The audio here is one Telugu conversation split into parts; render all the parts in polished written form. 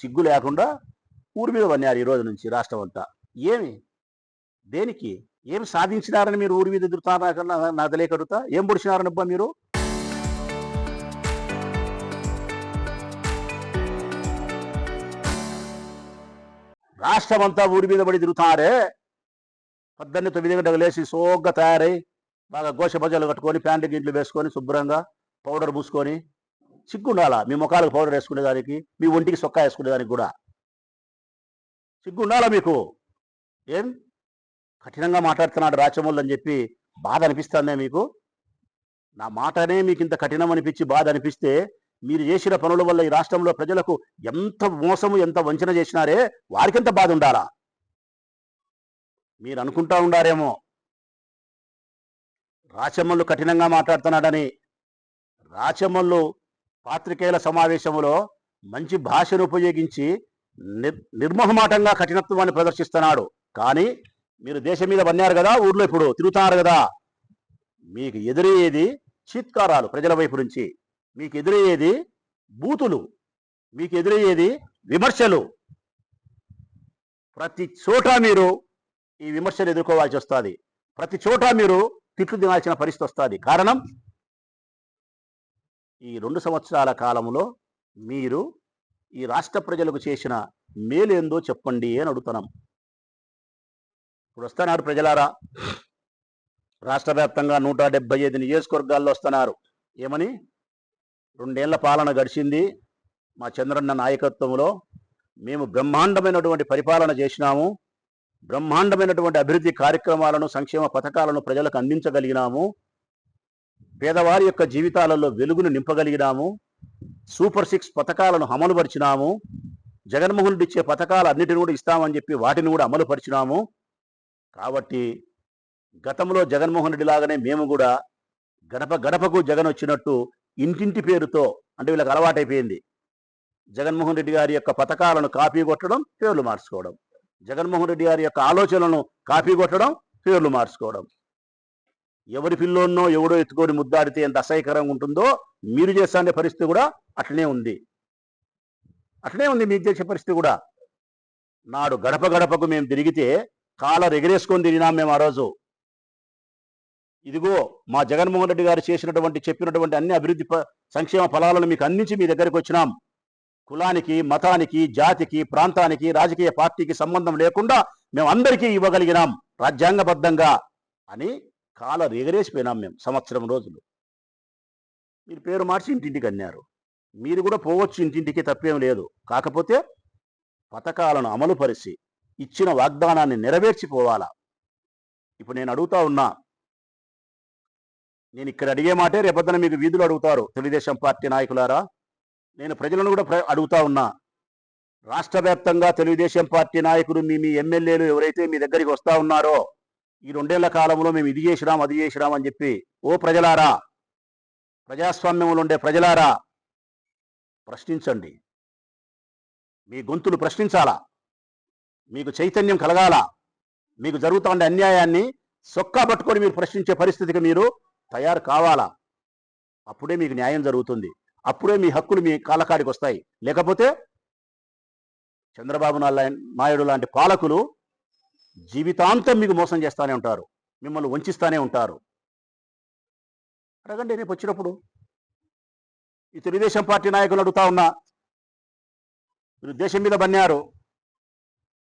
సిగ్గు లేకుండా ఊరి మీద పన్నారు ఈ రోజు నుంచి రాష్ట్రం అంతా. ఏమి దేనికి ఏమి సాధించినారని మీరు ఊరి మీద ఎదురుతారు? నాకు తెలియక అడుగుతా, ఏం పొడిచినారని అబ్బా మీరు? రాష్ట్రం అంతా ఊరి మీద పడి తిరుగుతారే. 9 గంటలకు లేచి సోగ్గా తయారై బాగా గోష బజాలు కట్టుకొని ప్యాంటు గింట్లు వేసుకొని శుభ్రంగా పౌడర్ పూసుకొని, సిగ్గుండాలా మీ ముఖాలకు పౌడర్ వేసుకునేదానికి, మీ ఒంటికి సొక్కా వేసుకునేదానికి కూడా సిగ్గుండాలా మీకు? ఏం కఠినంగా మాట్లాడుతున్నాడు రాచమల్లు అని చెప్పి బాధ అనిపిస్తుందే మీకు? నా మాటనే మీకు ఇంత కఠినం అనిపించి బాధ అనిపిస్తే, మీరు చేసిన పనుల వల్ల ఈ రాష్ట్రంలో ప్రజలకు ఎంత మోసము ఎంత వంచన చేసినారే వారికెంత బాధ ఉండాలా? మీరు అనుకుంటా ఉండారేమో రాచమల్లు కఠినంగా మాట్లాడుతున్నాడని. రాచమల్లు పాత్రికేయుల సమావేశంలో మంచి భాషను ఉపయోగించి నిర్మోహమాటంగా కఠినత్వాన్ని ప్రదర్శిస్తున్నాడు. కానీ మీరు దేశం మీద పన్నారు కదా, ఊర్లో ఇప్పుడు తిరుగుతున్నారు కదా, మీకు ఎదురయ్యేది చీత్కారాలు ప్రజల వైపు నుంచి, మీకు ఎదురయ్యేది బూతులు, మీకు ఎదురయ్యేది విమర్శలు. ప్రతి చోట మీరు ఈ విమర్శలు ఎదుర్కోవాల్సి వస్తుంది. ప్రతి చోట మీరు తిట్లు తినాల్సిన పరిస్థితి వస్తుంది. కారణం, ఈ 2 సంవత్సరాల కాలంలో మీరు ఈ రాష్ట్ర ప్రజలకు చేసిన మేలేందో చెప్పండి అని అడుగుతున్నాం. ఇప్పుడు వస్తున్నారు ప్రజలారా, రాష్ట్ర వ్యాప్తంగా 175 నియోజకవర్గాల్లో వస్తున్నారు. ఏమని? 2 ఏళ్ల పాలన గడిచింది, మా చంద్రన్న నాయకత్వంలో మేము బ్రహ్మాండమైనటువంటి పరిపాలన చేసినాము, బ్రహ్మాండమైనటువంటి అభివృద్ధి కార్యక్రమాలను సంక్షేమ పథకాలను ప్రజలకు అందించగలిగినాము, పేదవారి యొక్క జీవితాలలో వెలుగును నింపగలిగినాము, సూపర్ 6 పథకాలను అమలుపరిచినాము, జగన్మోహన్ రెడ్డి ఇచ్చే పథకాలు అన్నిటిని కూడా ఇస్తామని చెప్పి వాటిని కూడా అమలుపరిచినాము. కాబట్టి గతంలో జగన్మోహన్ రెడ్డి లాగానే మేము కూడా గడప గడపకు జగన్ వచ్చినట్టు ఇంటింటి పేరుతో, అంటే వీళ్ళకి అలవాటైపోయింది జగన్మోహన్ రెడ్డి గారి యొక్క పథకాలను కాపీ కొట్టడం, పేర్లు మార్చుకోవడం, జగన్మోహన్ రెడ్డి గారి యొక్క ఆలోచనలను కాపీ కొట్టడం, పేర్లు మార్చుకోవడం. ఎవరి పిల్లోన్నో ఎవడో ఎత్తుకొని ముద్దాడితే ఎంత అసహ్యకరంగా ఉంటుందో మీరు చేసే పరిస్థితి కూడా అట్లనే ఉంది. అట్లనే ఉంది మీకు చేసే పరిస్థితి కూడా. నాడు గడప గడపకు మేము తిరిగితే కాలర్ ఎగరేసుకొని తిరిగినాం మేము ఆ రోజు. ఇదిగో మా జగన్మోహన్ రెడ్డి గారు చెప్పినటువంటి అన్ని అభివృద్ధి సంక్షేమ ఫలాలను మీకు అందించి మీ దగ్గరికి వచ్చినాం. కులానికి, మతానికి, జాతికి, ప్రాంతానికి, రాజకీయ పార్టీకి సంబంధం లేకుండా మేము అందరికీ ఇవ్వగలిగినాం రాజ్యాంగబద్ధంగా అని కాలర్ ఎగరేసిపోయినాం మేము సంవత్సరం రోజులు. మీరు పేరు మార్చి ఇంటింటికి అన్నారు. మీరు కూడా పోవచ్చు ఇంటింటికి, తప్పేం లేదు. కాకపోతే పథకాలను అమలుపరిచి ఇచ్చిన వాగ్దానాన్ని నెరవేర్చిపోవాలా. ఇప్పుడు నేను అడుగుతా ఉన్నా, నేను ఇక్కడ అడిగే మాటే రేపొద్దున మీకు వీధులు అడుగుతారు తెలుగుదేశం పార్టీ నాయకులారా. నేను ప్రజలను కూడా అడుగుతా ఉన్నా, రాష్ట్ర వ్యాప్తంగా తెలుగుదేశం పార్టీ నాయకులు మీ ఎమ్మెల్యేలు ఎవరైతే మీ దగ్గరికి వస్తా ఉన్నారో, ఈ 2 ఏళ్ల కాలంలో మేము ఇది చేసినాం అది చేసినాం అని చెప్పి, ఓ ప్రజలారా, ప్రజాస్వామ్యంలో ఉండే ప్రజలారా, ప్రశ్నించండి. మీ గొంతులు ప్రశ్నించాలా, మీకు చైతన్యం కలగాల, మీకు జరుగుతున్న అన్యాయాన్ని సొక్కా పట్టుకొని మీరు ప్రశ్నించే పరిస్థితికి మీరు తయారు కావాలా. అప్పుడే మీకు న్యాయం జరుగుతుంది, అప్పుడే మీ హక్కులు మీ కాళ్ళకాడికి వస్తాయి. లేకపోతే చంద్రబాబు నాయుడు లాంటి పాలకులు జీవితాంతం మీకు మోసం చేస్తూనే ఉంటారు, మిమ్మల్ని వంచిస్తూనే ఉంటారు. అడగండి, రేపు వచ్చినప్పుడు ఈ తెలుగుదేశం పార్టీ నాయకులు అడుగుతా ఉన్నా, మీరు దేశం మీద బన్నారు,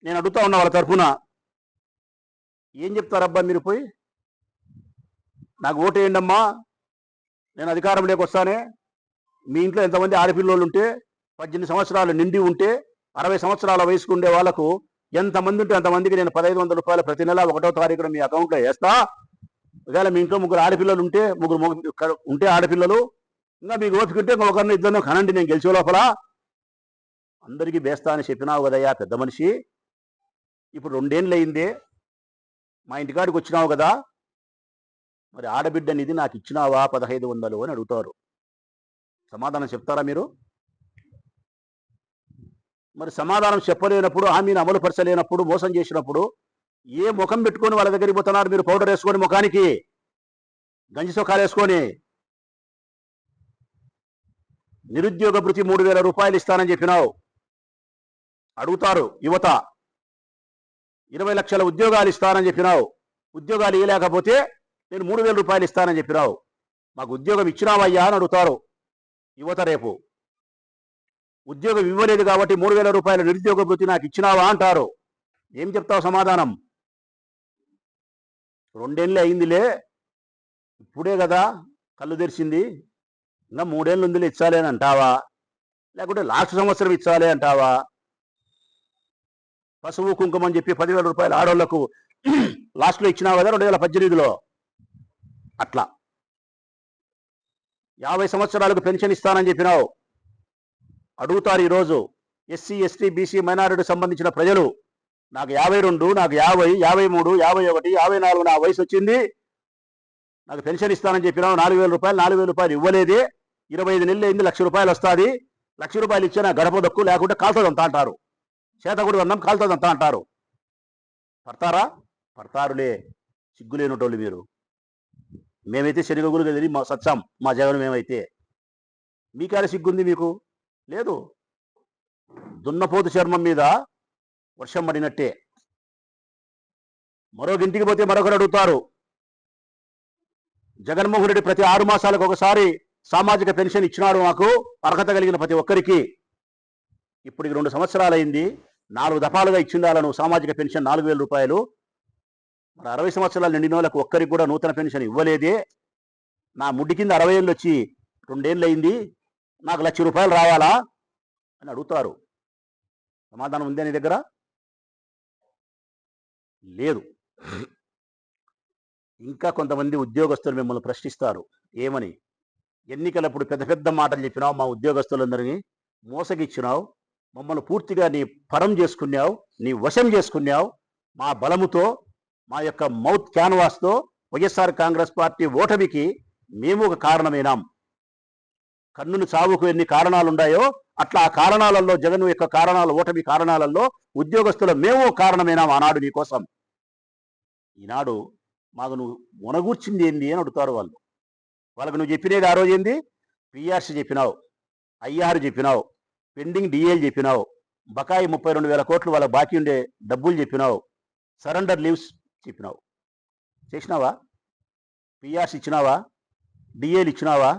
నేను అడుగుతా ఉన్నా వాళ్ళ తరఫున, ఏం చెప్తారబ్బా మీరు పోయి? నాకు ఓటు వేయండమ్మా, నేను అధికారంలోకి వస్తానే, మీ ఇంట్లో ఎంతమంది ఆడపిల్లలు ఉంటే, 18 సంవత్సరాలు నిండి ఉంటే, 60 సంవత్సరాల వయసుకు ఉండే వాళ్ళకు ఎంతమంది ఉంటే అంతమందికి నేను 1500 రూపాయలు ప్రతి నెల 1వ తారీఖున మీ అకౌంట్లో వేస్తా. ఒకవేళ మీ ఇంట్లో 3 ఆడపిల్లలు ఉంటే, 3 ఉంటే ఆడపిల్లలు, ఇంకా మీకు ఓపిక ఉంటే ఒకరిని ఇద్దరినో కనండి, నేను గెలిచే లోపల అందరికీ వేస్తా అని చెప్పినావు కదయ్యా పెద్ద మనిషి. ఇప్పుడు 2 ఏళ్ళు అయిందే, మా ఇంటికాడికి వచ్చినావు కదా, మరి ఆడబిడ్డ నిధి నాకు ఇచ్చినావా 1500 అని అడుగుతారు. సమాధానం చెప్తారా మీరు? మరి సమాధానం చెప్పలేనప్పుడు, హామీని అమలుపరచలేనప్పుడు, మోసం చేసినప్పుడు ఏ ముఖం పెట్టుకొని వాళ్ళ దగ్గరికి పోతున్నారు మీరు? పౌడర్ వేసుకొని, ముఖానికి గంజి సొక్కాలు వేసుకొని. నిరుద్యోగ భృతి 3000 రూపాయలు ఇస్తానని చెప్పినావు, అడుగుతారు యువత. 20 లక్షల ఉద్యోగాలు ఇస్తానని చెప్పినావు, ఉద్యోగాలు ఇవ్వలేకపోతే నేను 3,000 రూపాయలు ఇస్తానని చెప్పినావు, మాకు ఉద్యోగం ఇచ్చినావయ్యా అని అడుగుతారు యువత రేపు. ఉద్యోగం ఇవ్వలేదు కాబట్టి 3,000 రూపాయల నిరుద్యోగ భృతి నాకు ఇచ్చినావా అంటారు. ఏం చెప్తావు సమాధానం? 2 ఏళ్ళు అయిందిలే, ఇప్పుడే కదా కళ్ళు తెరిచింది, ఇంకా 3 ఏళ్ళు ఉందిలే ఇచ్చాలే అని అంటావా, లేకుంటే లాస్ట్ సంవత్సరం ఇచ్చాలే అంటావా? పసుపు కుంకుమ అని చెప్పి 10,000 రూపాయలు ఆడవాళ్లకు లాస్ట్లో ఇచ్చినావు కదా 2018లో. అట్లా 50 సంవత్సరాలకు పెన్షన్ ఇస్తానని చెప్పినావు. అడుగుతారు ఈరోజు ఎస్సీ, ఎస్టీ, బీసీ, మైనారిటీ సంబంధించిన ప్రజలు, నాకు 52, నాకు 50, 53, 51, 54 నా వయసు వచ్చింది, నాకు పెన్షన్ ఇస్తానని చెప్పినావు 4,000 రూపాయలు, 4,000 రూపాయలు ఇవ్వలేదే, 25 నెలలు అయింది, 1,00,000 రూపాయలు వస్తుంది, 1,00,000 రూపాయలు ఇచ్చే నా గడప దక్కు, లేకుంటే కాల్తదంతా అంటారు. చేతగుడు అన్నం కాల్తదంతా అంటారు. పడతారా? పడతారులే, సిగ్గులేనటోళ్ళు మీరు. మేమైతే శనిగగులు కదిలి మా సత్యం, మా జగన్ మేమైతే. మీకాడ సిగ్గుంది? మీకు లేదు. దున్నపోతు చర్మం మీద వర్షం పడినట్టే. మరొక ఇంటికి పోతే మరొకరు అడుగుతారు, జగన్మోహన్ రెడ్డి ప్రతి 6 మాసాలకు ఒకసారి సామాజిక పెన్షన్ ఇచ్చినాడు మాకు, అర్హత కలిగిన ప్రతి ఒక్కరికి. ఇప్పటికి 2 సంవత్సరాలు అయింది, 4 దఫాలుగా ఇచ్చిండాల నువ్వు సామాజిక పెన్షన్ 4,000 రూపాయలు. మరి 60 సంవత్సరాలు నిండిన వాళ్ళకు ఒక్కరికి కూడా నూతన పెన్షన్ ఇవ్వలేదే. నా ముడ్డి కింద 60 ఏళ్ళు వచ్చి 2 ఏళ్ళు అయింది, నాకు 1,00,000 రూపాయలు రావాలా అని అడుగుతారు. సమాధానం ఉందే నీ దగ్గర? లేదు. ఇంకా కొంతమంది ఉద్యోగస్తులు మిమ్మల్ని ప్రశ్నిస్తారు. ఏమని? ఎన్నికలప్పుడు పెద్ద పెద్ద మాటలు చెప్పినావు, మా ఉద్యోగస్తులందరినీ మోసగిచ్చినావు, మమ్మల్ని పూర్తిగా నీ పరం చేసుకున్నావు, నీ వశం చేసుకున్నావు. మా బలముతో, మా యొక్క మౌత్ క్యాన్వాస్తో వైఎస్ఆర్ కాంగ్రెస్ పార్టీ ఓటమికి మేము ఒక కారణమైనాం. కన్నును చావుకు ఎన్ని కారణాలున్నాయో అట్లా ఆ కారణాలలో, జగన్ యొక్క కారణాలు, ఓటమి కారణాలలో ఉద్యోగస్తులు మేము కారణమైనాం ఆనాడు నీకోసం. ఈనాడు మాకు నువ్వు మునగూర్చింది ఏంది అని అడుగుతారు వాళ్ళు. వాళ్ళకు నువ్వు చెప్పినది ఆ రోజు ఏంది? పిఆర్సీ చెప్పినావు, ఐఆర్ చెప్పినావు, పెండింగ్ డిఏలు చెప్పినావు, బకాయి 32,000 కోట్లు వాళ్ళకి బాకీ ఉండే డబ్బులు చెప్పినావు, సరెండర్ లీవ్స్ చెప్పినావు. చేసినావా? పిఆర్సీ ఇచ్చినావా? డిఏలు ఇచ్చినావా?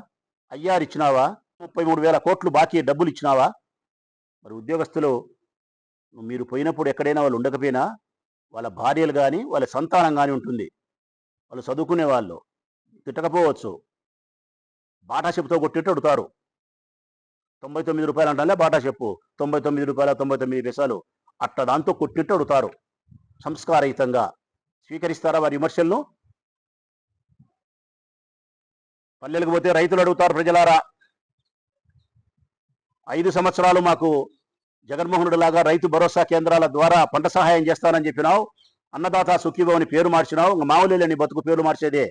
ఐఆర్ ఇచ్చినావా? 33,000 కోట్లు బాకీ డబ్బులు ఇచ్చినావా? మరి ఉద్యోగస్తులు మీరు పోయినప్పుడు ఎక్కడైనా వాళ్ళు ఉండకపోయినా వాళ్ళ భార్యలు కానీ వాళ్ళ సంతానం కానీ ఉంటుంది, వాళ్ళు చదువుకునే వాళ్ళు, తిట్టకపోవచ్చు, బాటా చెప్పుతో కొట్టిట్టు అడుగుతారు. 99 రూపాయలు అంటానే బాటా చెప్పు, 99 రూపాయల 99 పైసలు అట్ట దాంతో కొట్టిట్టు అడుగుతారు. సంస్కారయుతంగా స్వీకరిస్తారా వారి విమర్శలను? పల్లెలకు పోతే రైతులు అడుగుతారు, ప్రజలారా 5 సంవత్సరాలు మాకు జగన్మోహన్ రెడ్డి లాగా రైతు భరోసా కేంద్రాల ద్వారా పంట సహాయం చేస్తానని చెప్పినావు, అన్నదాత సుఖీభవ అని పేరు మార్చినావు. మామూలేని బతుకు పేరు మార్చేదే,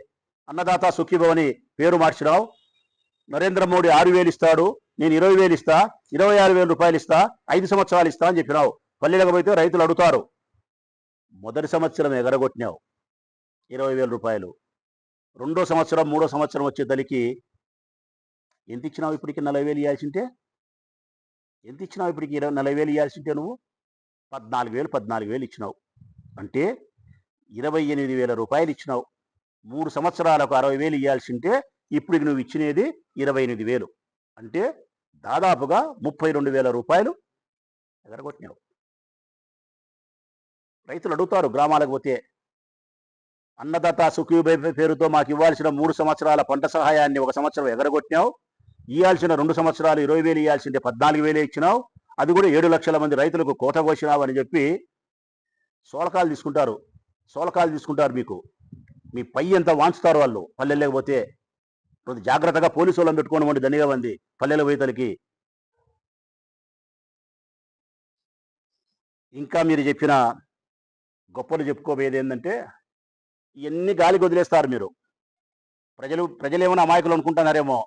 అన్నదాత సుఖీభవ అని పేరు మార్చినావు. నరేంద్ర మోడీ 6,000 ఇస్తాడు, నేను 20,000 ఇస్తా, 26,000 రూపాయలు ఇస్తా, 5 సంవత్సరాలు ఇస్తా అని చెప్పినావు. పల్లెలకు పోతే రైతులు అడుగుతారు. మొదటి సంవత్సరం ఎగరగొట్టినావు 20,000 రూపాయలు, 2వ సంవత్సరం 3వ సంవత్సరం వచ్చే దళికి ఎంత ఇచ్చినావు? ఇప్పటికి 40,000 ఇవ్వాల్సింటే ఎంత ఇచ్చినావు? ఇప్పటికి 40,000 ఇవ్వాల్సింటే నువ్వు 14,000 ఇచ్చినావు. అంటే 28,000 రూపాయలు ఇచ్చినావు. 3 సంవత్సరాలకు 60,000 ఇవ్వాల్సింటే ఇప్పటికి నువ్వు ఇచ్చినది 28,000. అంటే దాదాపుగా 32,000 రూపాయలు ఎగరగొట్టినావు. రైతులు అడుగుతారు గ్రామాలకు పోతే, అన్నదాత సుఖీభవ పేరుతో మాకు ఇవ్వాల్సిన 3 సంవత్సరాల పంట సహాయాన్ని 1 సంవత్సరం ఎగరగొట్టినావు, ఇవ్వాల్సిన 2 సంవత్సరాలు 20,000 ఇవ్వాల్సింటే 14,000 ఇచ్చినావు, అది కూడా 7 లక్షల మంది రైతులకు కోత కోసినావు అని చెప్పి సోలకాలు తీసుకుంటారు. మీకు మీ పై ఎంత వాంచుతారు వాళ్ళు. పల్లెలకు పోతే కొంచెం జాగ్రత్తగా పోలీసు వాళ్ళని పెట్టుకోనివ్వండి, దండిగా మంది పల్లెల పోయితలకి. ఇంకా మీరు చెప్పిన గొప్పలు చెప్పుకోబోయేది ఏంటంటే, ఇవన్నీ గాలికి వదిలేస్తారు మీరు. ప్రజలు ఏమైనా అమాయకులు అనుకుంటున్నారేమో.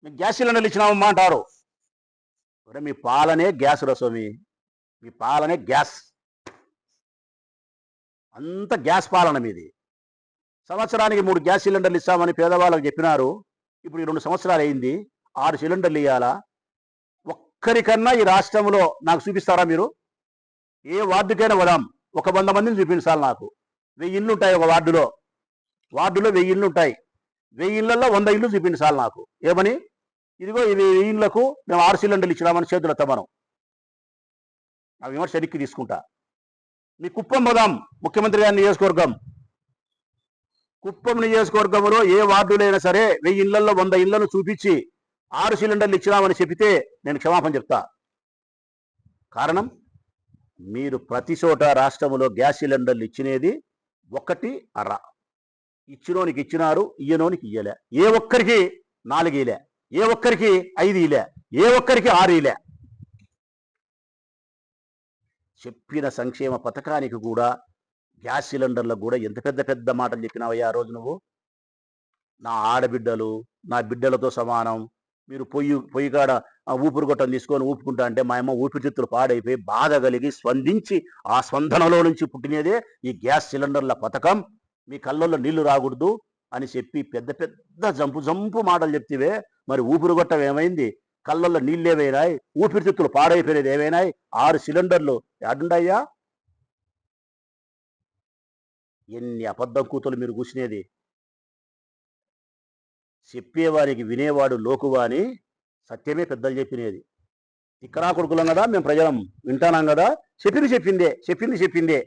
మీకు గ్యాస్ సిలిండర్లు ఇచ్చినామమ్మా అంటారు. మీ పాలనే గ్యాస్ రసోమి, మీ పాలనే గ్యాస్, అంత గ్యాస్ పాలన మీది. సంవత్సరానికి 3 గ్యాస్ సిలిండర్లు ఇస్తామని పేదవాళ్ళకి చెప్పినారు. ఇప్పుడు 2 సంవత్సరాలు అయింది, 6 సిలిండర్లు ఇవ్వాలా. ఒక్కరికన్నా ఈ రాష్ట్రంలో నాకు చూపిస్తారా మీరు? ఏ వార్డుకైనా పోదాం, ఒక 100 మందిని చూపించాలి నాకు. 1000 ఇళ్ళు ఉంటాయి ఒక వార్డులో 1000 ఇళ్ళు ఉంటాయి. 1000 ఇళ్లలో 100 ఇళ్ళు చూపించాలి నాకు. ఏమని? ఇదిగో ఈ 1000 ఇళ్లకు మేము 6 సిలిండర్లు ఇచ్చినామని చేతులు ఎత్తమనం. ఆ విమర్శ ఎన్నిక్కి తీసుకుంటా. మీ కుప్పం పోదాం, ముఖ్యమంత్రి గారి నియోజకవర్గం. కుప్పం నియోజకవర్గంలో ఏ వార్డులైనా సరే 1000 ఇళ్లలో 100 ఇళ్లను చూపించి 6 సిలిండర్లు ఇచ్చినామని చెబితే నేను క్షమాపణ చెప్తా. కారణం, మీరు ప్రతి చోట రాష్ట్రంలో గ్యాస్ సిలిండర్లు ఇచ్చినది 1 అర. ఇచ్చినోనికి ఇచ్చినారు, ఇయ్యనోనికి ఇయ్యలే. ఏ ఒక్కరికి 4 ఇలే, ఏ ఒక్కరికి 5 ఇలే, ఏ ఒక్కరికి 6 ఇలే. చెప్పిన సంక్షేమ పథకానికి కూడా, గ్యాస్ సిలిండర్లకు కూడా ఎంత పెద్ద పెద్ద మాటలు చెప్పినావయ్యా ఆ రోజు నువ్వు. నా ఆడబిడ్డలు నా బిడ్డలతో సమానం, మీరు పొయ్యి కాడ ఊపిరి గొట్టం తీసుకొని ఊపుకుంటా అంటే మా అమ్మ ఊపిరితిత్తులు పాడైపోయి బాధ కలిగి స్పందించి ఆ స్పందనలో నుంచి పుట్టినదే ఈ గ్యాస్ సిలిండర్ల పథకం. మీ కళ్ళల్లో నీళ్లు రాకూడదు అని చెప్పి పెద్ద పెద్ద జంపు మాటలు చెప్తివే. మరి ఊపిరి గొట్టం ఏమైంది? కళ్ళల్లో నీళ్ళు ఏమైనాయి? ఊపిరితిత్తులు పాడైపోయినది ఏమైనాయి? 6 సిలిండర్లు ఏడుండయ్యా? ఎన్ని అబద్ధం కూతులు మీరు కూసినేది. చెప్పేవారికి వినేవాడు లోకువా అని సత్యమే పెద్దలు చెప్పినది. ఇక్కడా కొడుకులం కదా మేము, ప్రజలం వింటానాం కదా. చెప్పింది చెప్పిందే.